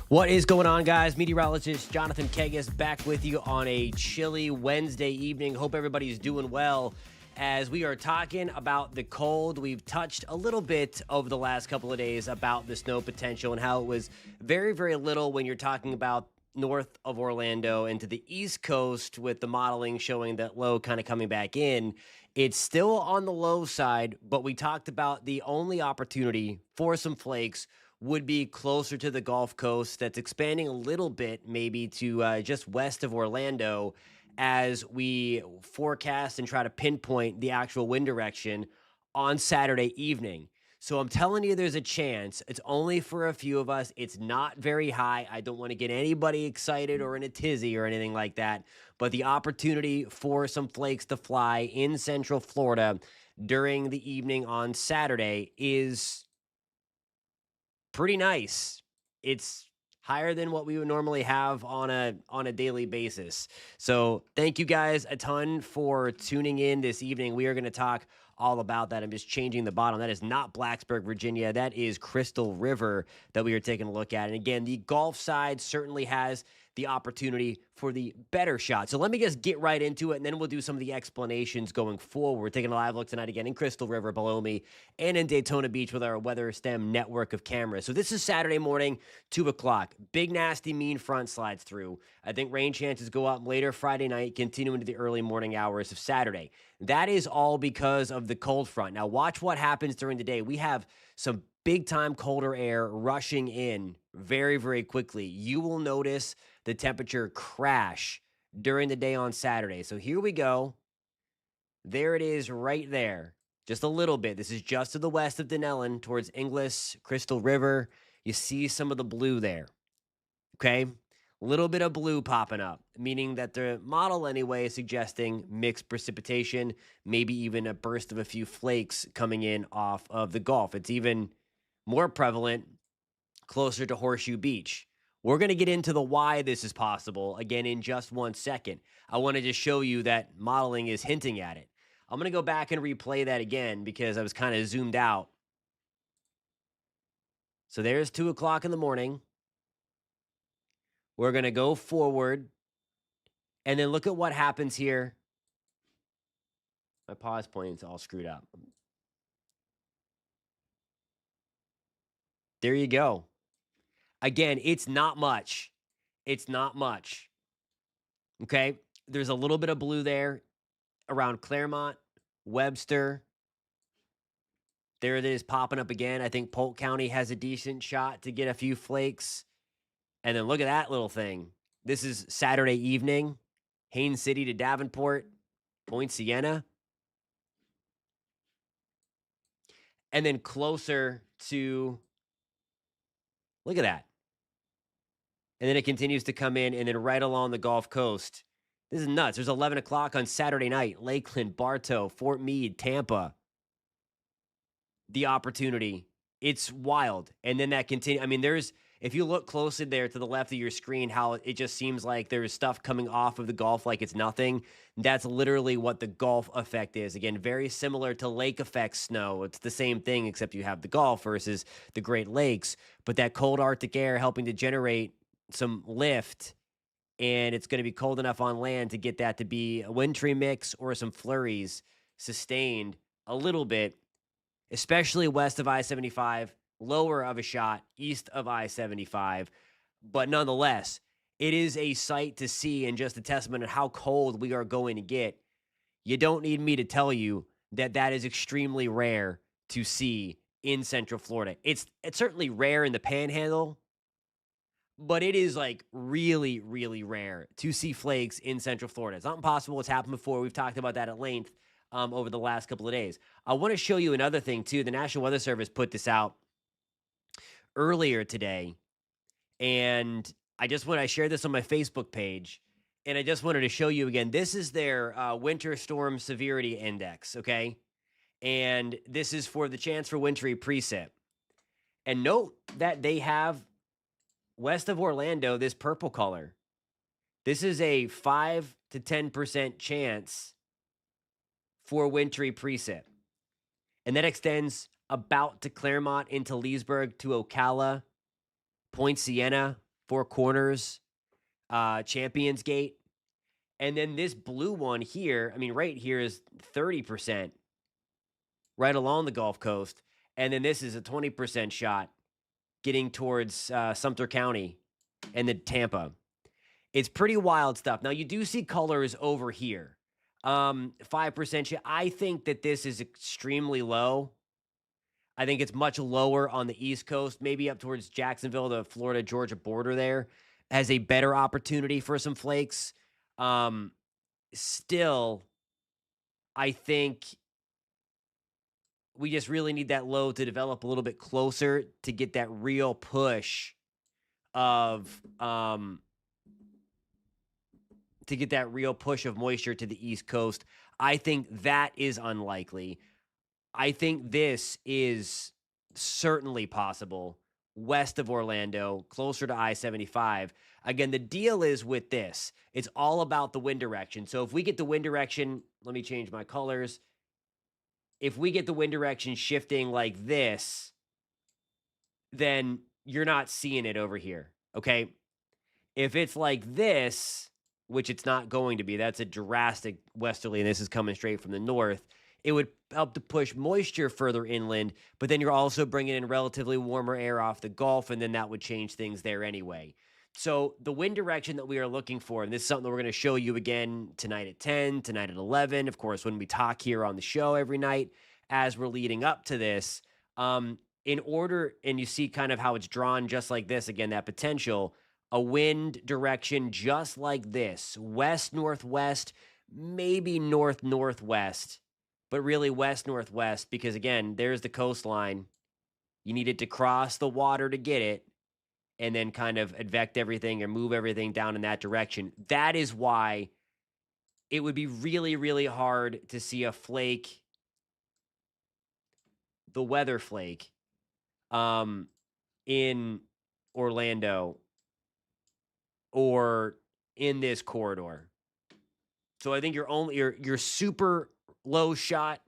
What is going on, guys? Meteorologist Jonathan Kegges back with you on a chilly Wednesday evening. Hope everybody's doing well. As we are talking about the cold, we've touched a little bit over the last couple of days about the snow potential and how it was very, very little when you're talking about north of Orlando and to the East Coast, with the modeling showing that low kind of coming back in. It's still on the low side, but we talked about the only opportunity for some flakes would be closer to the Gulf Coast. That's expanding a little bit, maybe to just west of Orlando, as we forecast and try to pinpoint the actual wind direction on Saturday evening. So I'm telling you, there's a chance. It's only for a few of us. It's not very high. I don't want to get anybody excited or in a tizzy or anything like that. But the opportunity for some flakes to fly in Central Florida during the evening on Saturday is pretty nice. It's higher than what we would normally have on a daily basis. So thank you guys a ton for tuning in this evening. We are going to talk all about that. I'm just changing the bottom. That is not Blacksburg, Virginia. That is Crystal River that we are taking a look at. And again, the Gulf side certainly has the opportunity for the better shot. So let me just get right into it, and then we'll do some of the explanations going forward. We're taking a live look tonight again in Crystal River below me and in Daytona Beach with our Weather STEM network of cameras. So this is Saturday morning, 2 o'clock. Big, nasty, mean front slides through. I think rain chances go up later Friday night, continuing to the early morning hours of Saturday. That is all because of the cold front. Now watch what happens during the day. We have some big-time colder air rushing in very, very quickly. You will notice the temperature crash during the day on Saturday. So here we go. There it is right there. Just a little bit. This is just to the west of Denellen towards Inglis, Crystal River. You see some of the blue there. Okay? A little bit of blue popping up, meaning that the model anyway is suggesting mixed precipitation, maybe even a burst of a few flakes coming in off of the Gulf. It's even more prevalent closer to Horseshoe Beach. We're going to get into the why this is possible again in just 1 second. I want to just show you that modeling is hinting at it. I'm going to go back and replay that again because I was kind of zoomed out. So there's 2 o'clock in the morning. We're going to go forward, and then look at what happens here. My pause point's all screwed up. There you go. Again, it's not much. It's not much. Okay? There's a little bit of blue there around Claremont, Webster. There it is popping up again. I think Polk County has a decent shot to get a few flakes. And then look at that little thing. This is Saturday evening. Haines City to Davenport, Point Siena. And then closer to, look at that. And then it continues to come in, and then right along the Gulf Coast. This is nuts. There's 11 o'clock on Saturday night. Lakeland, Bartow, Fort Meade, Tampa. The opportunity. It's wild. And then that continues. I mean, if you look closely there to the left of your screen, how it just seems like there's stuff coming off of the Gulf like it's nothing. That's literally what the Gulf effect is. Again, very similar to lake effect snow. It's the same thing, except you have the Gulf versus the Great Lakes. But that cold Arctic air helping to generate some lift, and it's going to be cold enough on land to get that to be a wintry mix or some flurries sustained a little bit, especially west of I-75, lower of a shot east of I-75. But nonetheless, it is a sight to see and just a testament of how cold we are going to get. You don't need me to tell you that that is extremely rare to see in Central Florida. It's certainly rare in the Panhandle, but it is like really, really rare to see flakes in Central Florida. It's not impossible. It's happened before. We've talked about that at length over the last couple of days. I want to show you another thing too. The National Weather Service put this out earlier today, and I shared this on my Facebook page, and I just wanted to show you again. This is their winter storm severity index, okay? And this is for the chance for wintry precip. And note that they have west of Orlando this purple color. This is a 5 to 10% chance for wintry precip. And that extends about to Claremont into Leesburg to Ocala, Point Siena, Four Corners, Champions Gate. And then this blue one here, I mean, right here is 30% right along the Gulf Coast. And then this is a 20% shot getting towards Sumter County and then Tampa. It's pretty wild stuff. Now, you do see colors over here. 5% shot. I think that this is extremely low. I think it's much lower on the East Coast, maybe up towards Jacksonville, the Florida-Georgia border there, has a better opportunity for some flakes. Still, I think we just really need that low to develop a little bit closer to get that real push of moisture to the East Coast. I think that is unlikely. I think this is certainly possible west of Orlando, closer to I-75. Again, the deal is with this, it's all about the wind direction. So if we get the wind direction, let me change my colors. If we get the wind direction shifting like this, then you're not seeing it over here, okay? If it's like this, which it's not going to be, that's a drastic westerly, and this is coming straight from the north, it would help to push moisture further inland, but then you're also bringing in relatively warmer air off the Gulf, and then that would change things there anyway. So the wind direction that we are looking for, and this is something that we're going to show you again tonight at 10, tonight at 11, of course, when we talk here on the show every night as we're leading up to this, in order, and you see kind of how it's drawn just like this, again, that potential, a wind direction just like this, west-northwest, maybe north-northwest, but really west-northwest, because again, there's the coastline. You need it to cross the water to get it, and then kind of advect everything or move everything down in that direction. That is why it would be really, really hard to see a flake, the weather flake, in Orlando or in this corridor. So I think your super low shot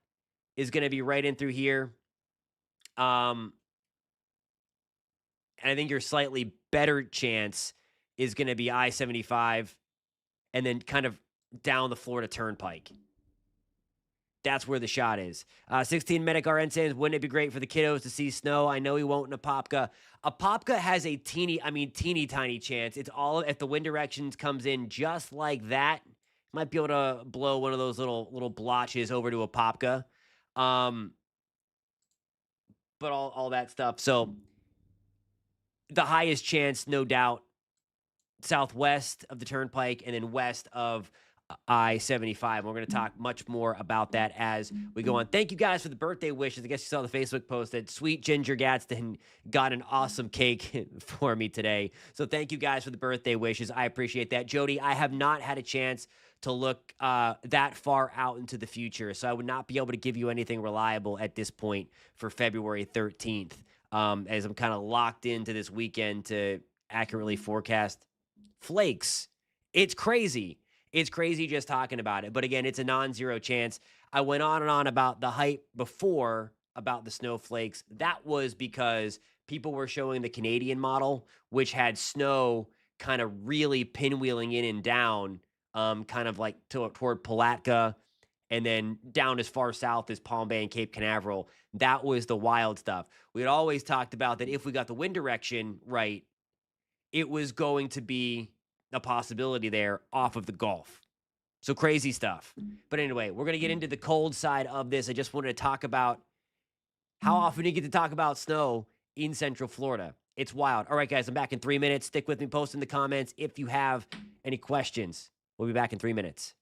is going to be right in through here. And I think your slightly better chance is going to be I-75 and then kind of down the Florida Turnpike. That's where the shot is. 16 Medic RN says, wouldn't it be great for the kiddos to see snow? I know he won't in Apopka. Apopka has a teeny tiny chance. It's all if the wind directions comes in just like that. Might be able to blow one of those little blotches over to Apopka. But all that stuff. So the highest chance, no doubt, southwest of the Turnpike and then west of I-75. We're going to talk much more about that as we go on. Thank you guys for the birthday wishes. I guess you saw the Facebook post that Sweet Ginger Gadsden got an awesome cake for me today. So thank you guys for the birthday wishes. I appreciate that. Jody, I have not had a chance to look that far out into the future, so I would not be able to give you anything reliable at this point for February 13th, as I'm kind of locked into this weekend to accurately forecast flakes. It's crazy. It's crazy just talking about it. But again, it's a non-zero chance. I went on and on about the hype before about the snowflakes. That was because people were showing the Canadian model, which had snow kind of really pinwheeling in and down, kind of like toward Palatka and then down as far south as Palm Bay and Cape Canaveral. That was the wild stuff. We had always talked about that if we got the wind direction right, it was going to be a possibility there off of the Gulf. So crazy stuff. But anyway, we're going to get into the cold side of this. I just wanted to talk about how often you get to talk about snow in Central Florida. It's wild. All right, guys, I'm back in 3 minutes. Stick with me. Post in the comments if you have any questions. We'll be back in 3 minutes.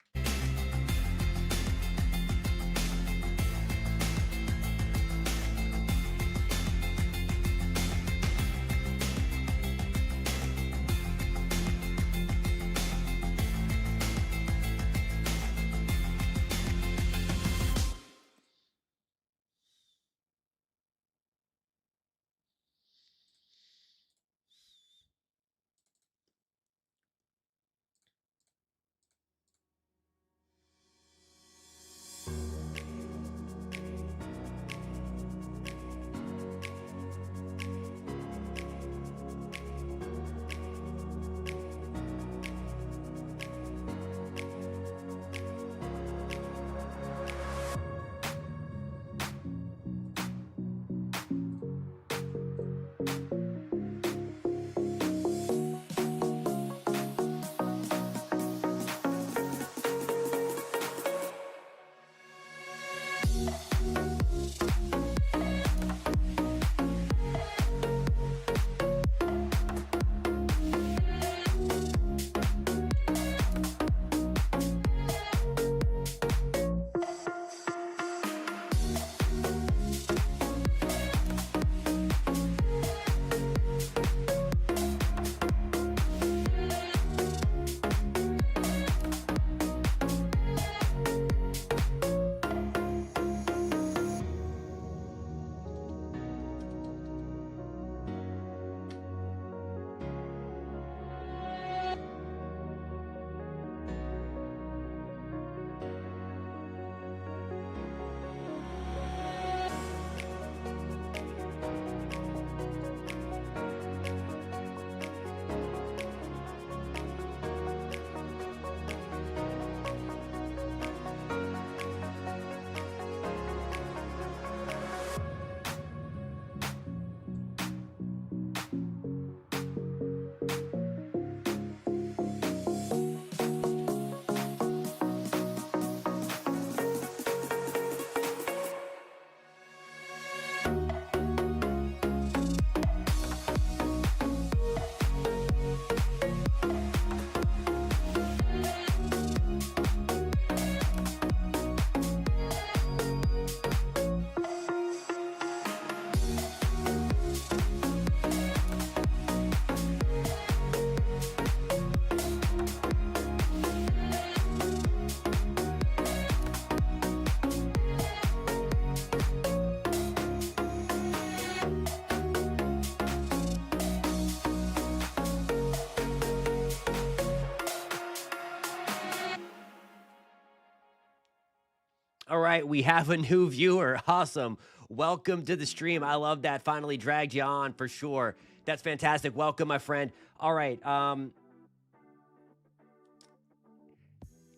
All right, we have a new viewer. Awesome. Welcome to the stream. I love that. Finally dragged you on for sure. That's fantastic. Welcome, my friend. All right.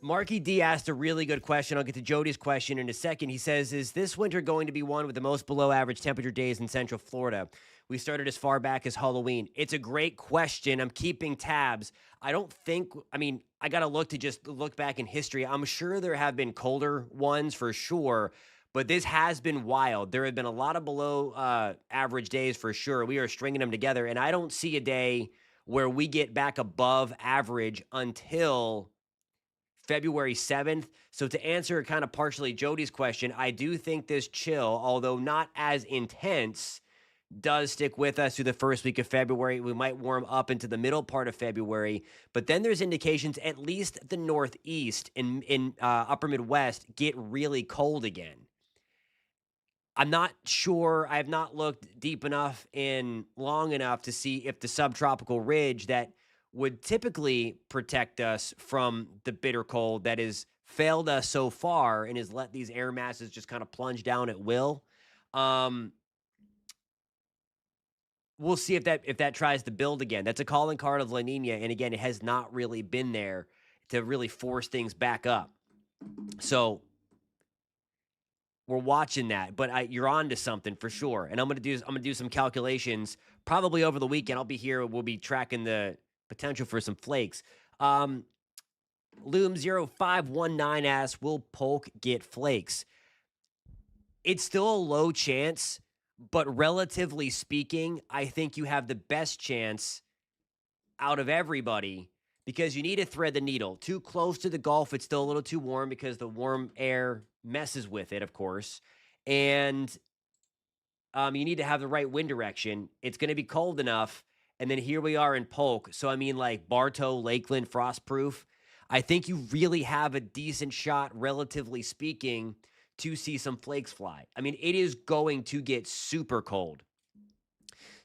Marky D asked a really good question. I'll get to Jody's question in a second. He says, is this winter going to be one with the most below average temperature days in Central Florida? We started as far back as Halloween. It's a great question. I'm keeping tabs. I got to look back in history. I'm sure there have been colder ones for sure, but this has been wild. There have been a lot of below average days for sure. We are stringing them together, and I don't see a day where we get back above average until February 7th. So to answer kind of partially Jody's question, I do think this chill, although not as intense, does stick with us through the first week of February. We might warm up into the middle part of February, but then there's indications at least the Northeast in upper Midwest get really cold again. I'm not sure. I have not looked deep enough in long enough to see if the subtropical ridge that would typically protect us from the bitter cold that has failed us so far and has let these air masses just kind of plunge down at will. We'll see if that tries to build again. That's a calling card of La Nina, and again, it has not really been there to really force things back up. So we're watching that, but you're on to something for sure. And I'm gonna do some calculations probably over the weekend. I'll be here. We'll be tracking the potential for some flakes. Loom0519 asks, will Polk get flakes? It's still a low chance, but relatively speaking, I think you have the best chance out of everybody because you need to thread the needle. Too close to the Gulf, it's still a little too warm because the warm air messes with it, of course. And you need to have the right wind direction. It's going to be cold enough. And then here we are in Polk. So, like Bartow, Lakeland, Frostproof. I think you really have a decent shot, relatively speaking, to see some flakes fly. It is going to get super cold.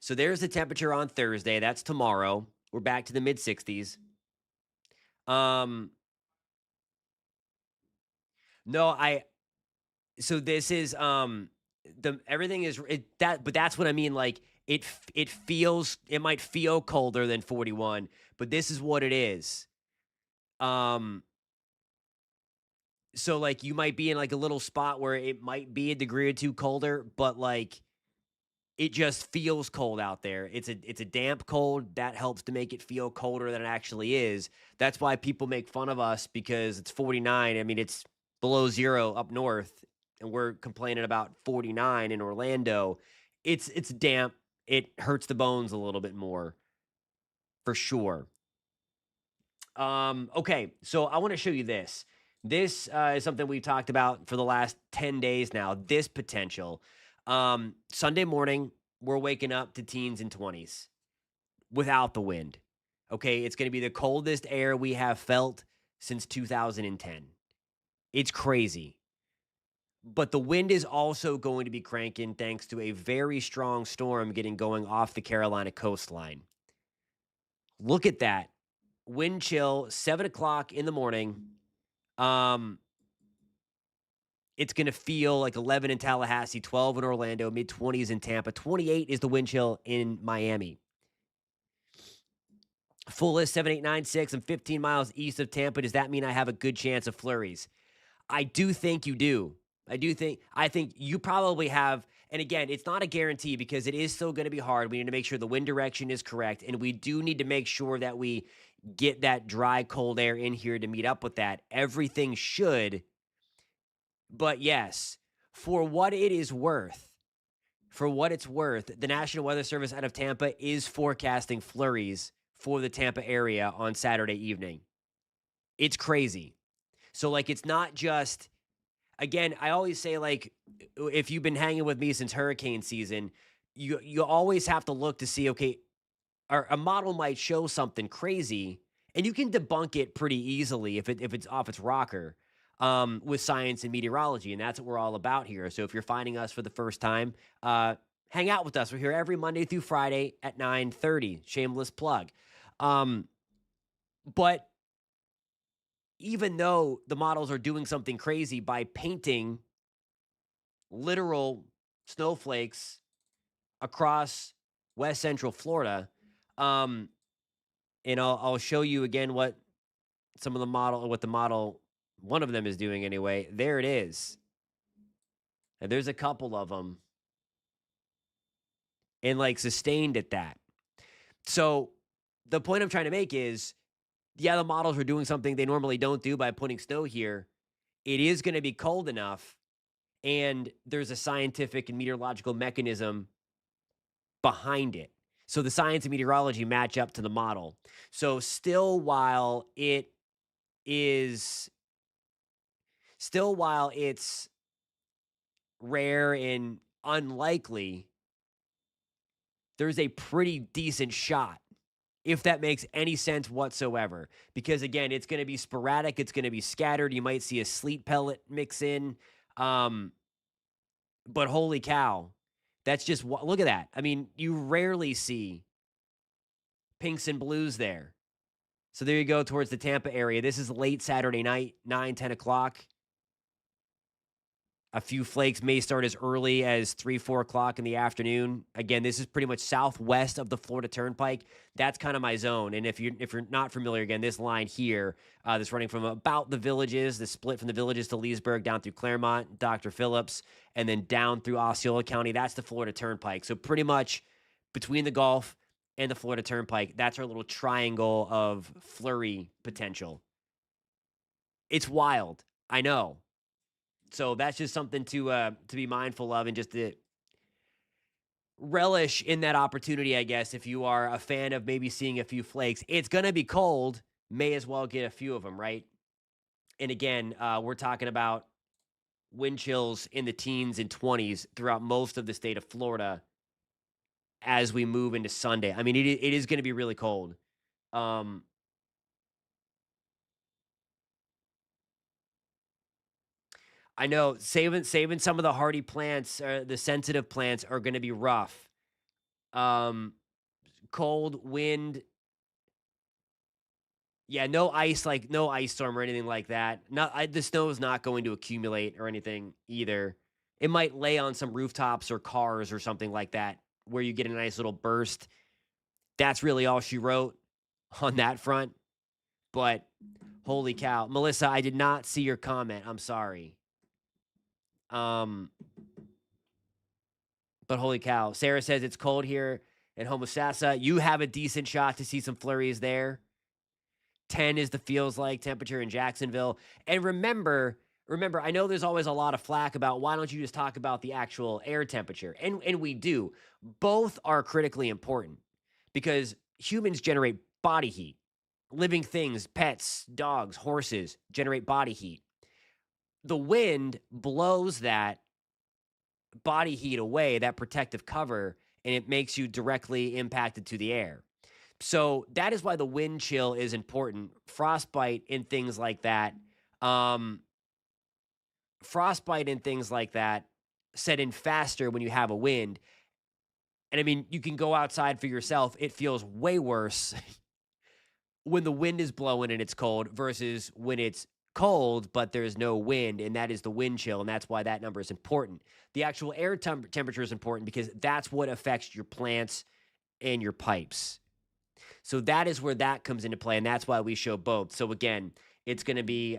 So there's the temperature on Thursday. That's tomorrow. We're back to the mid-60s. So this is everything is that, but that's what I mean. Like it might feel colder than 41, but this is what it is. So like you might be in like a little spot where it might be a degree or two colder, but like it just feels cold out there. It's a damp cold that helps to make it feel colder than it actually is. That's why people make fun of us because it's 49. It's below zero up north, and we're complaining about 49 in Orlando. It's damp. It hurts the bones a little bit more, for sure. Okay, so I want to show you this. This is something we've talked about for the last 10 days now. This potential. Sunday morning, we're waking up to teens and 20s without the wind. Okay, it's going to be the coldest air we have felt since 2010. It's crazy. But the wind is also going to be cranking thanks to a very strong storm getting going off the Carolina coastline. Look at that. Wind chill, 7 o'clock in the morning. it's going to feel like 11 in Tallahassee, 12 in Orlando, mid-20s in Tampa. 28 is the wind chill in Miami. Fullest 7896. I'm 15 miles east of Tampa. Does that mean I have a good chance of flurries? I do think you do. I think you probably have, and again, it's not a guarantee because it is still going to be hard. We need to make sure the wind direction is correct, and we do need to make sure that we get that dry, cold air in here to meet up with that. Everything should, but yes, for what it's worth, the National Weather Service out of Tampa is forecasting flurries for the Tampa area on Saturday evening. It's crazy. So, like, it's not just, again, I always say, like, if you've been hanging with me since hurricane season, you always have to look to see, okay, a model might show something crazy, and you can debunk it pretty easily if it's off its rocker with science and meteorology, and that's what we're all about here. So if you're finding us for the first time, hang out with us. We're here every Monday through Friday at 9:30. Shameless plug. But even though the models are doing something crazy by painting literal snowflakes across West Central Florida, and I'll show you again what one of them is doing anyway. There it is. And there's a couple of them. And like sustained at that. So the point I'm trying to make is, yeah, the models are doing something they normally don't do by putting snow here. It is going to be cold enough, and there's a scientific and meteorological mechanism behind it. So the science and meteorology match up to the model. So while it's rare and unlikely, there's a pretty decent shot, if that makes any sense whatsoever. Because, again, it's going to be sporadic. It's going to be scattered. You might see a sleet pellet mix in. But holy cow, that's just look at that. I mean, you rarely see pinks and blues there. So there you go towards the Tampa area. This is late Saturday night, 9, 10 o'clock. A few flakes may start as early as 3, 4 o'clock in the afternoon. Again, this is pretty much southwest of the Florida Turnpike. That's kind of my zone. And if you're not familiar, again, this line here, that's running from about the Villages, the split from the Villages to Leesburg down through Claremont, Dr. Phillips, and then down through Osceola County. That's the Florida Turnpike. So pretty much between the Gulf and the Florida Turnpike, that's our little triangle of flurry potential. It's wild. I know. So that's just something to be mindful of, and just to relish in that opportunity, I guess, if you are a fan of maybe seeing a few flakes. It's going to be cold. May as well get a few of them, right? And again, we're talking about wind chills in the teens and 20s throughout most of the state of Florida as we move into Sunday. I mean, it is going to be really cold. I know saving some of the hardy plants, the sensitive plants are going to be rough. Cold wind. Yeah, no ice, like no ice storm or anything like that. The snow is not going to accumulate or anything either. It might lay on some rooftops or cars or something like that, where you get a nice little burst. That's really all she wrote on that front. But holy cow, Melissa, I did not see your comment. I'm sorry. But holy cow, Sarah says it's cold here in Homosassa. You have a decent shot to see some flurries there. 10 is the feels like temperature in Jacksonville. And remember, I know there's always a lot of flack about why don't you just talk about the actual air temperature? And we do. Both are critically important because humans generate body heat. Living things, pets, dogs, horses generate body heat. The wind blows that body heat away, that protective cover, and it makes you directly impacted to the air. So that is why the wind chill is important. Frostbite and things like that. Set in faster when you have a wind. And I mean, you can go outside for yourself. It feels way worse when the wind is blowing and it's cold versus when it's cold, but there's no wind, and that is the wind chill, and that's why that number is important. The actual air temperature is important because that's what affects your plants and your pipes. So that is where that comes into play, and that's why we show both. So again, it's going to be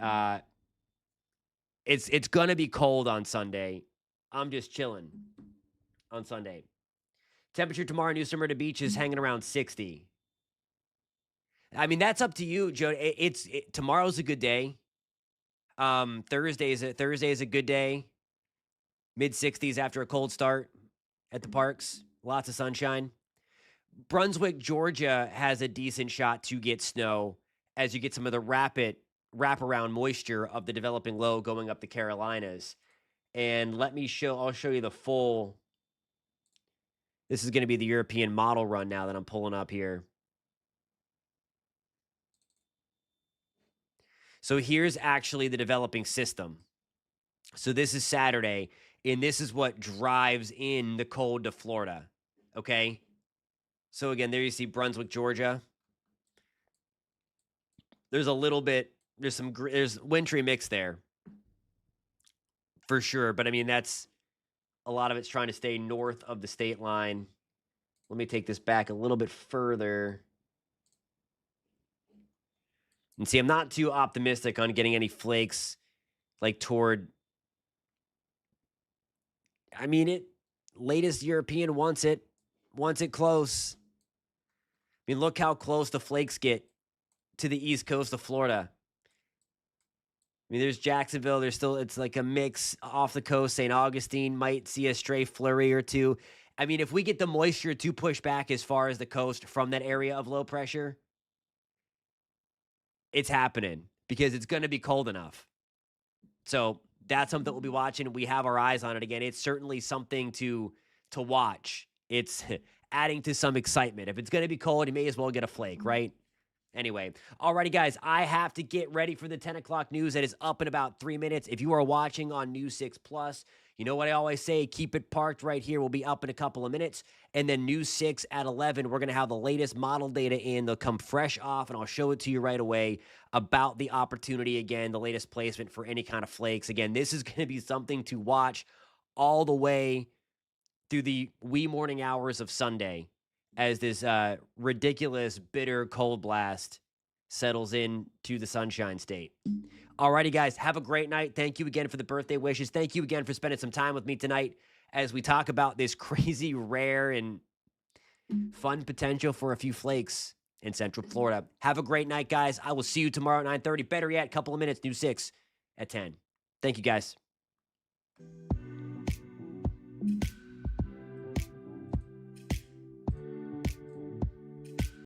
it's going to be cold on Sunday. I'm just chilling on Sunday. Temperature tomorrow, New Smyrna Beach is hanging around 60. I mean, that's up to you, Joe. Tomorrow's a good day. Thursday is a good day. Mid 60s after a cold start at the parks. Lots of sunshine. Brunswick, Georgia has a decent shot to get snow as you get some of the wraparound moisture of the developing low going up the Carolinas. And I'll show you the full. This is going to be the European model run now that I'm pulling up here. So here's actually the developing system. So this is Saturday, and this is what drives in the cold to Florida, okay? So again, there you see Brunswick, Georgia. There's a little bit, there's wintry mix there, for sure. But I mean, a lot of it's trying to stay north of the state line. Let me take this back a little bit further. And see, I'm not too optimistic on getting any flakes like toward, I mean, latest European wants it close. I mean, look how close the flakes get to the east coast of Florida. I mean, there's Jacksonville. It's like a mix off the coast. St. Augustine might see a stray flurry or two. I mean, if we get the moisture to push back as far as the coast from that area of low pressure, it's happening because it's going to be cold enough. So that's something we'll be watching. We have our eyes on it again. It's certainly something to watch. It's adding to some excitement. If it's going to be cold, you may as well get a flake, right? Anyway, alrighty, guys, I have to get ready for the 10 o'clock news that is up in about 3 minutes. If you are watching on News 6 Plus, you know what I always say, keep it parked right here. We'll be up in a couple of minutes. And then News 6 at 11, we're going to have the latest model data in. They'll come fresh off, and I'll show it to you right away about the opportunity again, the latest placement for any kind of flakes. Again, this is going to be something to watch all the way through the wee morning hours of Sunday as this ridiculous, bitter cold blast settles in to the Sunshine State. Alrighty, guys, have a great night. Thank you again for the birthday wishes. Thank you again for spending some time with me tonight as we talk about this crazy, rare, and fun potential for a few flakes in Central Florida. Have a great night, guys. I will see you tomorrow at 9:30. Better yet, a couple of minutes, News 6 at 10. Thank you, guys.